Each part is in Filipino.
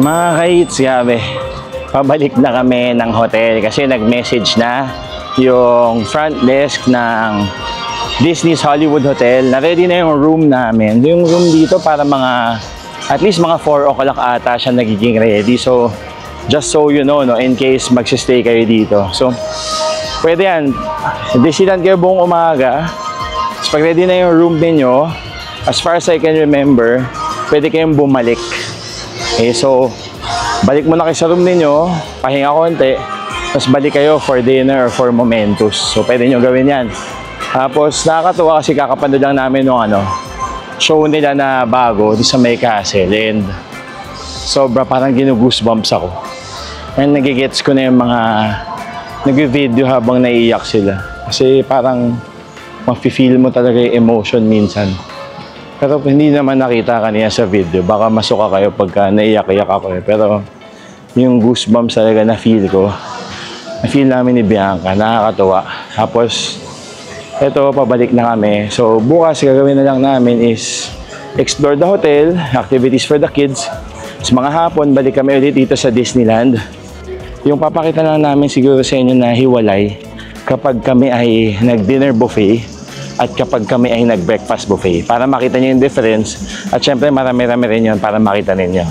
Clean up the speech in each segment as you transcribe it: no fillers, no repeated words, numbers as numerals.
Mga kaits, grabe. Pabalik na kami ng hotel kasi nag-message na yung front desk ng Disney's Hollywood Hotel na ready na yung room namin. Yung room dito para mga at least mga 4 o'clock ata siya nagiging ready. So, just so you know, no, in case magsistay kayo dito. So, pwede yan. Disneyland kayo buong umaga. Tapos pag ready na yung room ninyo, as far as I can remember, pwede kayong bumalik. Okay, so, balik muna kayo sa room ninyo, pahinga konti, tapos balik kayo for dinner or for momentous. So, pwede nyo gawin yan. Tapos, nakakatuwa kasi kakapanood lang namin yung show nila na bago di sa May Castle. And, sobra parang ginugoosebumps ako. And nagigets ko na yung mga nag-video habang naiiyak sila. Kasi parang mafe-feel mo talaga yung emotion minsan. Pero hindi naman nakita kanina sa video. Baka masuka kayo pagka naiyak-iyak ako eh. Pero yung goosebumps talaga na feel ko. Na-feel namin ni Bianca. Nakakatuwa. Tapos, eto, pabalik na kami. So, bukas gagawin na lang namin is explore the hotel, activities for the kids. Sa mga hapon, balik kami ulit dito sa Disneyland. Yung papakita lang namin siguro sa inyo na hiwalay kapag kami ay nag-dinner buffet at kapag kami ay nag-breakfast buffet para makita niyo yung difference at syempre marami-rami rin yun para makita ninyo.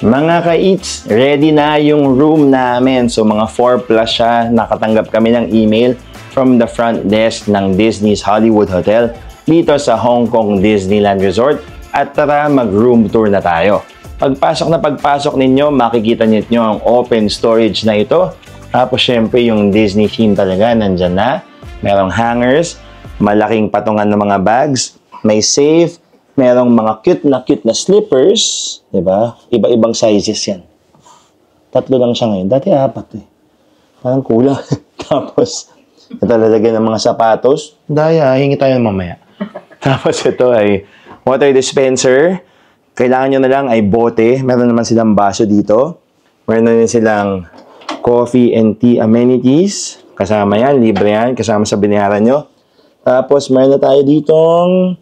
Mga ka-eats, ready na yung room namin. So mga 4 plus siya, nakatanggap kami ng email from the front desk ng Disney's Hollywood Hotel dito sa Hong Kong Disneyland Resort at tara mag-room tour na tayo. Pagpasok ninyo, makikita niyo ang open storage na ito. Tapos syempre yung Disney theme talaga nandyan na. Merong hangers, malaking patungan ng mga bags, may safe, merong mga cute na slippers, di ba? Iba-ibang sizes yan. 3 lang siya ngayon. Dati 4 eh. Parang kulang. Tapos, ito lalagyan ng mga sapatos. Daya, hingi tayo mamaya. Tapos ito ay water dispenser. Kailangan nyo na lang ay bote. Meron naman silang baso dito. Meron na silang coffee and tea amenities. Kasama yan, libre yan. Kasama sa binayaran nyo. Tapos, meron na tayo ditong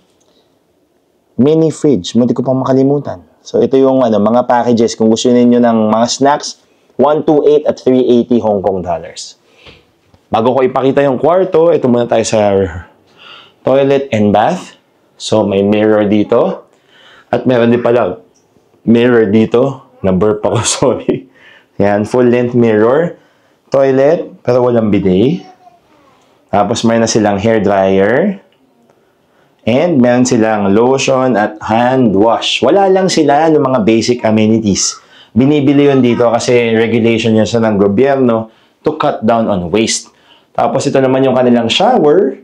mini fridge. Munti ko pang makalimutan. So, ito yung mga packages. Kung gusto niyo ng mga snacks, 128 at 380 Hong Kong dollars. Bago ko ipakita yung kwarto, ito muna tayo sa toilet and bath. So, may mirror dito. At meron din pala mirror dito. Na-burp ako, sorry. Yan, full-length mirror. Toilet, pero walang bidet. Tapos, meron na silang hair dryer. And meron silang lotion at hand wash. Wala lang sila ng mga basic amenities. Binibili yun dito kasi regulation yun sa ng gobyerno to cut down on waste. Tapos ito naman yung kanilang shower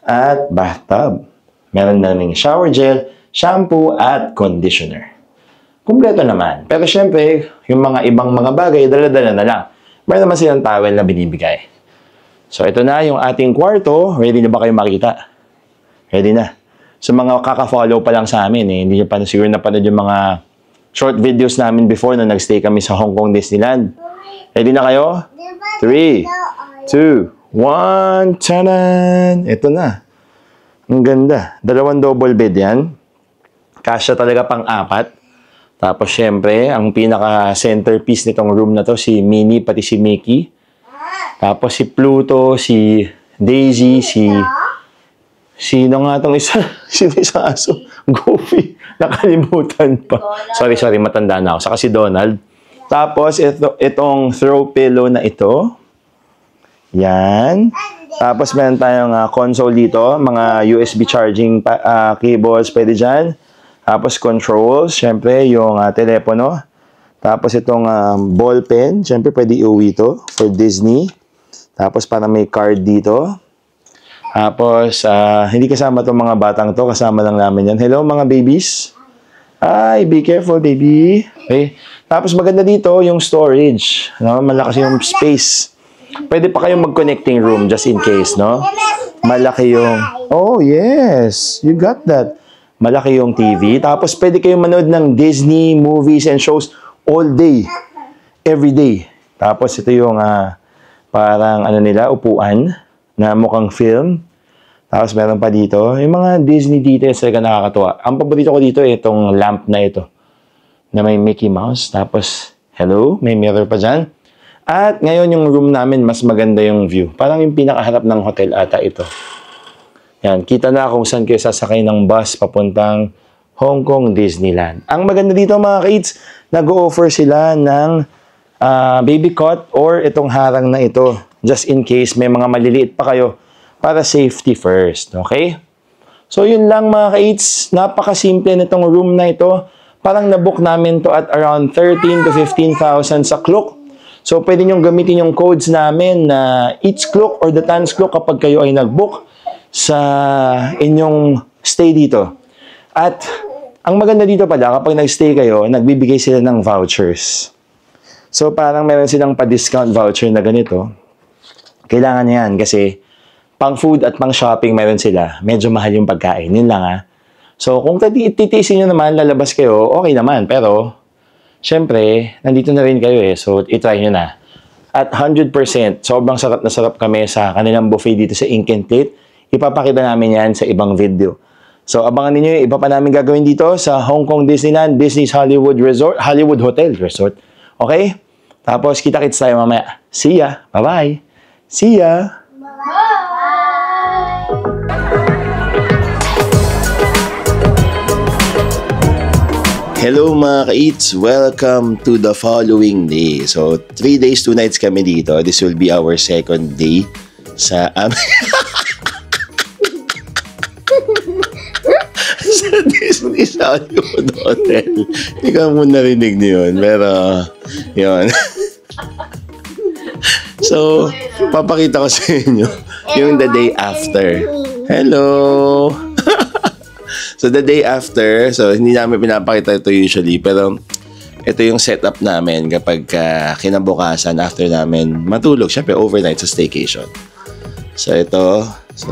at bathtub. Meron naming shower gel, shampoo at conditioner. Kumpleto naman. Pero syempre, yung mga ibang mga bagay, dala-dala na lang. Meron naman silang towel na binibigay. So ito na yung ating kwarto. Ready na ba kayo makita? Ready na. So mga kaka-follow pa lang sa amin eh. Hindi nyo pa siguro napanood yung mga short videos namin before na nagstay kami sa Hong Kong Disneyland. Ready na kayo? 3, 2, 1, tanan! Ito na. Ang ganda. 2 double bed yan. Kasya talaga pang 4. Tapos syempre, ang pinaka-centerpiece nitong room na to, si Minnie pati si Mickey. Tapos si Pluto, si Daisy, Sino nga itong isa? Sino isang aso? Goofy. Nakalimutan pa. Sorry, matanda na ako. Saka si Donald. Tapos, itong throw pillow na ito. Yan. Tapos, meron tayong console dito. Mga USB charging cables. Pwede dyan. Tapos, controls. Siyempre, yung telepono. Tapos, itong ball pen. Siyempre, pwede iuwi ito for Disney. Tapos, parang may card dito. Tapos, hindi kasama itong mga batang to. Kasama lang namin yan. Hello, mga babies. Ay, be careful, baby. Okay. Tapos, maganda dito yung storage. No? Malakas yung space. Pwede pa kayong mag-connecting room just in case, no? Malaki yung... Oh, yes. You got that. Malaki yung TV. Tapos, pwede kayong manood ng Disney movies and shows all day. Every day. Tapos, ito yung parang, upuan na mukhang film. Tapos meron pa dito, yung mga Disney details talaga nakakatuwa. Ang paborito ko dito, itong lamp na ito, na may Mickey Mouse. Tapos, hello, may mirror pa dyan. At ngayon yung room namin, mas maganda yung view. Parang yung pinakaharap ng hotel ata ito. Yan, kita na kung saan kayo sasakay ng bus papuntang Hong Kong Disneyland. Ang maganda dito mga kids, nag-o-offer sila ng baby cot or itong harang na ito. Just in case may mga maliliit pa kayo para safety first. Okay? So yun lang mga kids, napakasimple nitong room na ito. Parang nabook namin to at around 13 to 15,000 sa Klook. So pwede nyo gamitin yung codes namin na each Klook or the Tans Klook kapag kayo ay nag-book sa inyong stay dito. At ang maganda dito pala, kapag nag-stay kayo, nagbibigay sila ng vouchers. So parang meron silang pa-discount voucher na ganito. Kailangan yan kasi pang food at pang shopping meron sila. Medyo mahal yung pagkain. Yun lang ha. So kung titiisin nyo naman, lalabas kayo, okay naman. Pero, syempre, nandito na rin kayo eh. So, itry nyo na. At 100%, sobrang sarap na sarap kami sa kanilang buffet dito sa Ink and Plate. Ipapakita namin yan sa ibang video. So, abangan niyo yung iba pa namin gagawin dito sa Hong Kong Disneyland, Disney's Hollywood Hotel Resort. Okay? Tapos, kita-kits tayo mamaya. See ya! Bye-bye! See ya! Bye! Hello mga ka-eats! Welcome to the following day. So, 3 days, 2 nights kami dito. This will be our second day sa sa Disney's Hollywood Hotel. Hindi ka mo narinig niyo yun, pero yun. So, papakita ko sa inyo yung the day after. Hello! So, the day after, so hindi namin pinapakita ito usually, pero ito yung setup namin kapag kinabukasan after namin matulog. Siyempre, overnight sa staycation. So, ito. So,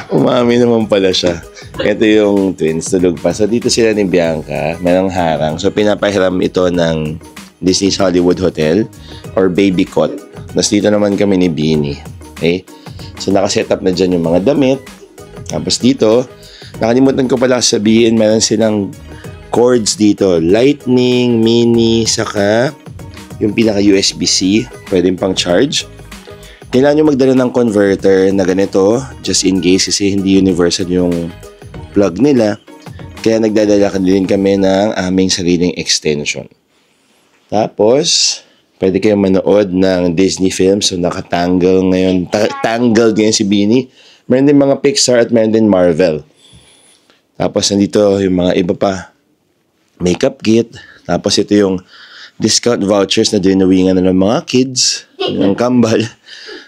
umami naman pala siya. Ito yung twins, tulog pa. So, dito sila ni Bianca. Merong harang. So, pinapahiram ito ng Disney's Hollywood Hotel or baby cot. Tapos dito naman kami ni Beanie. Okay? So, nakasetup na dyan yung mga damit. Tapos dito, nakalimutan ko pala sabihin, meron silang cords dito. Lightning, mini, saka yung pinaka USB-C. Pwedeng pang charge. Kailangan nyo magdala ng converter na ganito, just in case kasi hindi universal yung plug nila. Kaya nagdadala din kami ng aming sariling extension. Tapos, pwede kayong manood ng Disney films. So, nakatangle ngayon. Tangled ngayon si Beanie. Meron din mga Pixar at meron din Marvel. Tapos, nandito yung mga iba pa. Makeup kit. Tapos, ito yung discount vouchers na dinuwingan na ng mga kids. Yung kambal.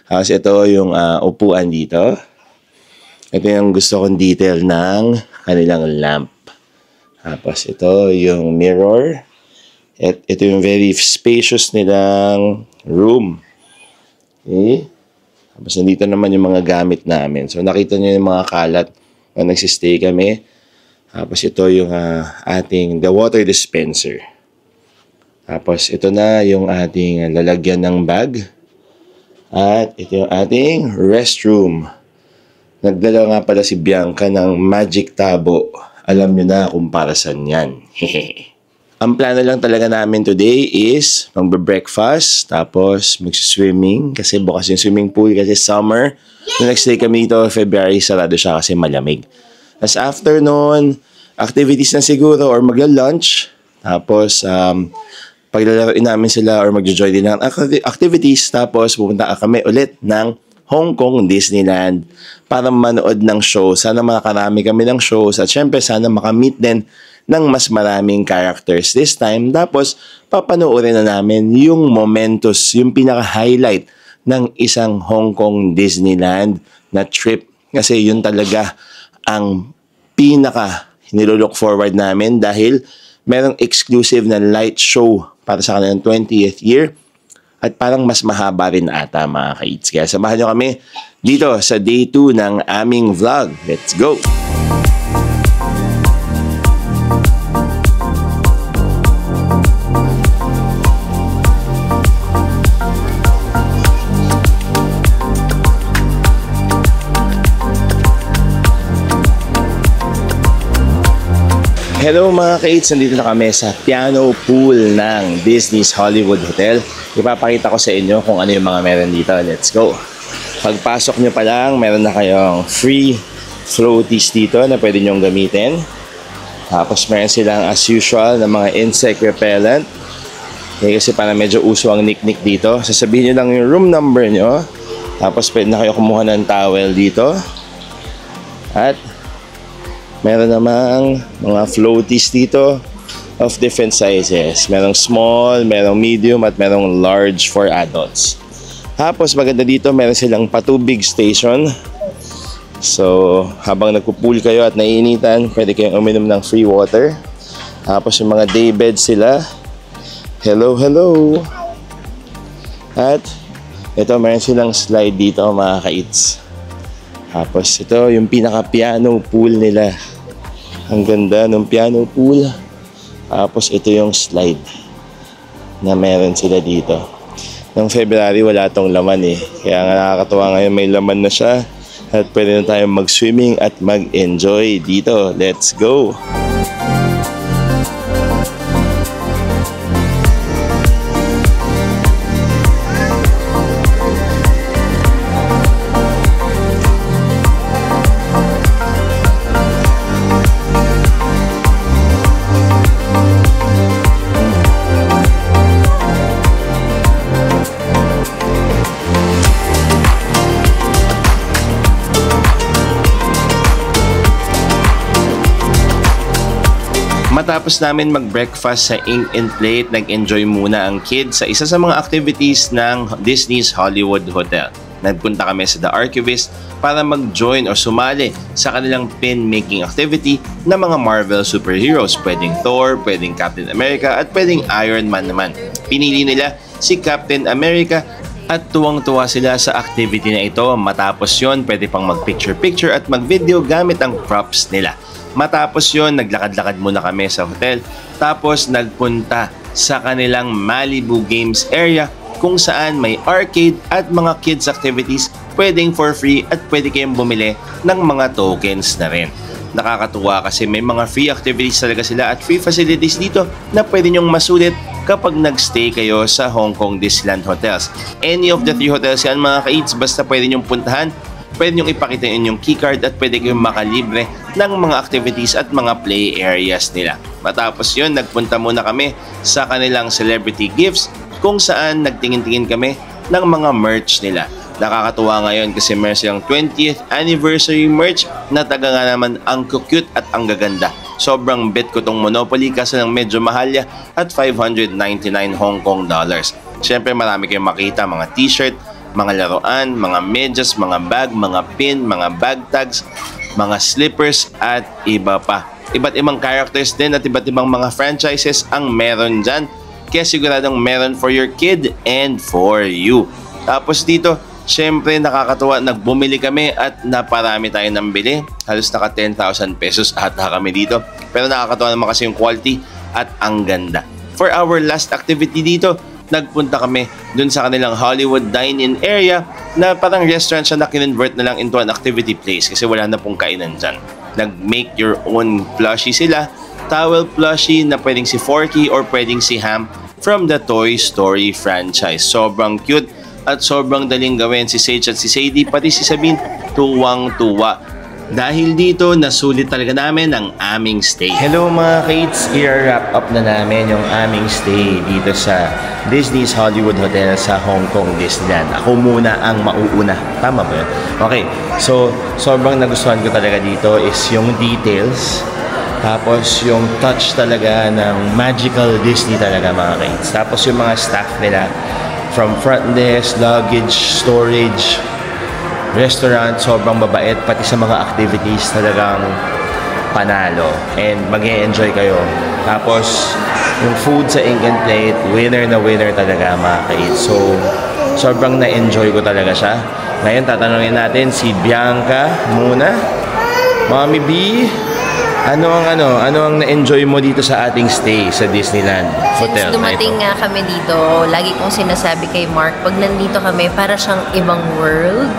Tapos, ito yung upuan dito. Ito yung gusto kong detail ng kanilang lamp. Tapos, ito yung mirror. At ito yung very spacious nilang room. Okay? Tapos nandito naman yung mga gamit namin. So nakita nyo yung mga kalat na nagsistay kami. Tapos ito yung ating the water dispenser. Tapos ito na yung ating lalagyan ng bag. At ito yung ating restroom. Nagdala nga pala si Bianca ng magic tabo. Alam nyo na kung para saan yan. Ang plano lang talaga namin today is magbe-breakfast, tapos mag-swimming kasi bukas yung swimming pool kasi summer. Nung next day kami dito, February, sarado siya kasi malamig. As after noon, activities na siguro or magla-lunch. Tapos, paglalaroin namin sila or magjo-join din ng activities. Tapos, pupunta kami ulit ng Hong Kong Disneyland para manood ng show. Sana makakarami kami ng shows at syempre sana makamit din ng mas maraming characters this time. Tapos, papanoorin na namin yung momentous, yung pinaka-highlight ng isang Hong Kong Disneyland na trip. Kasi yun talaga ang pinaka nilook forward namin dahil merong exclusive na light show para sa kanilang 20th year at parang mas mahaba rin ata mga ka-eats. Kaya samahan nyo kami dito sa day 2 ng aming vlog. Let's go! Hello mga ka-eats, nandito na kami sa piano pool ng Disney's Hollywood Hotel. Ipapakita ko sa inyo kung ano yung mga meron dito. Let's go! Pagpasok nyo pa lang, meron na kayong free floaties dito na pwede nyong gamitin. Tapos meron silang as usual na mga insect repellent. Kasi para medyo uso ang nick-nick dito. Sasabihin nyo lang yung room number nyo. Tapos pwede na kayo kumuha ng towel dito. At meron namang mga floaties dito of different sizes. Merong small, merong medium, at merong large for adults. Tapos maganda dito, meron silang patubig station. So, habang nagpo-pool kayo at naiinitan, pwede kayong uminom ng free water. Tapos yung mga day bed sila. Hello, hello! At ito, meron silang slide dito mga ka-eats. Tapos ito, yung pinaka-piano pool nila. Ang ganda ng piano pool. Tapos ito yung slide na meron sila dito. Noong February wala tong laman eh. Kaya nga nakakatuwa ngayon may laman na siya. At pwede na tayong mag-swimming at mag-enjoy dito. Let's go! Matapos namin mag-breakfast sa Ink and Plate, nag-enjoy muna ang kids sa isa sa mga activities ng Disney's Hollywood Hotel. Nagpunta kami sa The Archivist para mag-join o sumali sa kanilang pin-making activity ng mga Marvel superheroes. Pwedeng Thor, pwedeng Captain America, at pwedeng Iron Man naman. Pinili nila si Captain America at tuwang-tuwa sila sa activity na ito. Matapos yon, pwede pang mag-picture-picture at mag-video gamit ang props nila. Matapos yon, naglakad-lakad muna kami sa hotel. Tapos nagpunta sa kanilang Malibu Games area kung saan may arcade at mga kids activities pwedeng for free at pwede kayong bumili ng mga tokens na rin. Nakakatuwa kasi may mga free activities talaga sila at free facilities dito na pwede nyong masulit kapag nagstay kayo sa Hong Kong Disneyland Hotels. Any of the 3 hotels yan mga ka-eats, basta pwede nyong puntahan. Pwede nyo ipakita yung keycard at pwede kayong makalibre ng mga activities at mga play areas nila. Matapos yun, nagpunta muna kami sa kanilang celebrity gifts kung saan nagtingin-tingin kami ng mga merch nila. Nakakatuwa ngayon kasi meron silang 20th anniversary merch na taga nga naman ang cute at ang gaganda. Sobrang bet ko tong Monopoly kasi lang medyo mahal ya at 599 Hong Kong dollars. Siyempre marami kayong makita mga t-shirt, mga laruan, mga medyas, mga bag, mga pin, mga bag tags, mga slippers at iba pa. Iba't ibang characters din at iba't ibang mga franchises ang meron dyan. Kaya siguradong meron for your kid and for you. Tapos dito, syempre nakakatuwa, nagbumili kami at naparami tayo ng bili. Halos naka 10,000 pesos ata kami dito. Pero nakakatuwa naman kasi yung quality at ang ganda. For our last activity dito, nagpunta kami dun sa kanilang Hollywood dine-in area na parang restaurant siya na kinonvert na lang into an activity place kasi wala na pong kainan dyan. Nag-make your own plushie sila, towel plushie na pwedeng si Forky or pwedeng si Ham from the Toy Story franchise. Sobrang cute at sobrang daling gawin. Si Sage at si Sadie, pati si Sabine, tuwang-tuwa. Dahil dito, nasulit talaga namin ang aming stay. Hello mga kids! I-wrap up na namin yung aming stay dito sa Disney's Hollywood Hotel sa Hong Kong Disneyland. Ako muna ang mauuna. Tama ba yun? Okay. So, sobrang nagustuhan ko talaga dito is yung details. Tapos yung touch talaga ng magical Disney talaga mga kids. Tapos yung mga staff nila from front desk, luggage, storage, restaurant, sobrang babait, pati sa mga activities talagang panalo and mag-e-enjoy kayo. Tapos yung food sa Ink and Plate, winner na winner talaga mga ka-eats. So sobrang na-enjoy ko talaga siya. Ngayon tatanungin natin si Bianca muna. Mommy B, ano ang na-enjoy mo dito sa ating stay sa Disneyland Hotel? Since dumating nga kami dito, lagi kong sinasabi kay Mark, pag nandito kami, para siyang ibang world.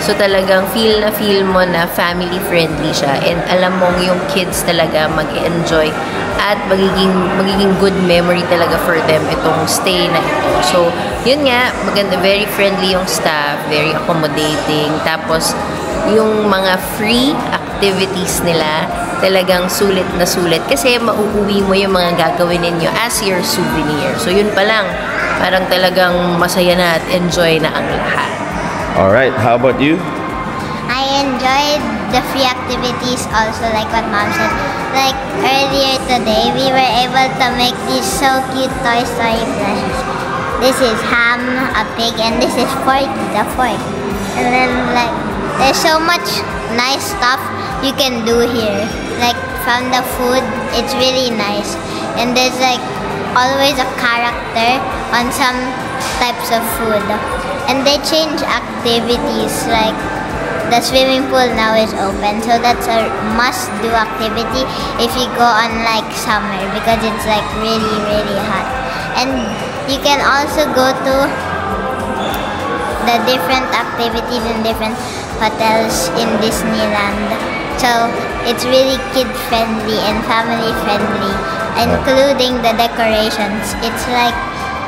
So talagang feel na feel mo na family friendly siya, and alam mong yung kids talaga mag-enjoy at magiging good memory talaga for them itong stay na ito. So yun nga, maganda, very friendly yung staff, very accommodating, tapos yung mga free activities nila talagang sulit na sulit kasi mauuwi mo yung mga gagawin ninyo as your souvenir. So yun pa lang, parang talagang masaya na at enjoy na ang lahat. Alright, how about you? I enjoyed the free activities also, like what Mom said. Like earlier today, we were able to make these so cute Toy Story plushies. This is Ham, a pig, and this is Forky, the fork. And then like, there's so much nice stuff you can do here. Like from the food, it's really nice. And there's like always a character on some types of food. And they change activities, like the swimming pool now is open, so that's a must-do activity if you go on like summer because it's like really, really hot. And you can also go to the different activities in different hotels in Disneyland. So it's really kid-friendly and family-friendly, including the decorations. It's like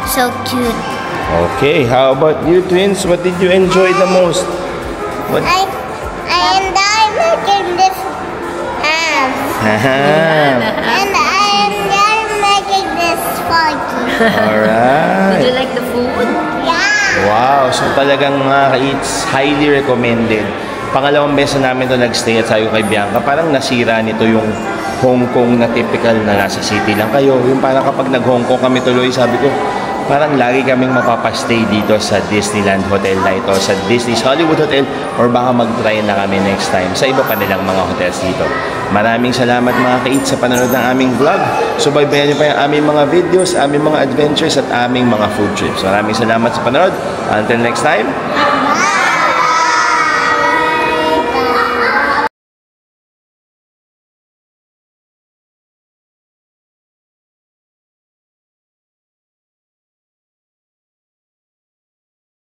so cute. Okay, how about you twins? What did you enjoy the most? What? I enjoy making this ham. And I enjoy making this Forky. Alright. Did you like the food? Yeah. Wow, so talagang mga ka-eats, highly recommended. Pangalawang beses na namin ito nag-stay at sabi ko kay Bianca, parang nasira nito yung Hong Kong na typical na nasa city lang kayo. Yung parang kapag nag-Hong Kong kami tuloy, sabi ko, parang lagi kaming mapapastay dito sa Disneyland Hotel na ito, sa Disney's Hollywood Hotel, or baka mag-try na kami next time sa iba pa nilang mga hotels dito. Maraming salamat mga ka-eats sa panonood ng aming vlog. Subaybayan niyo pa yung aming mga videos, aming mga adventures at aming mga food trips. Maraming salamat sa panonood. Until next time,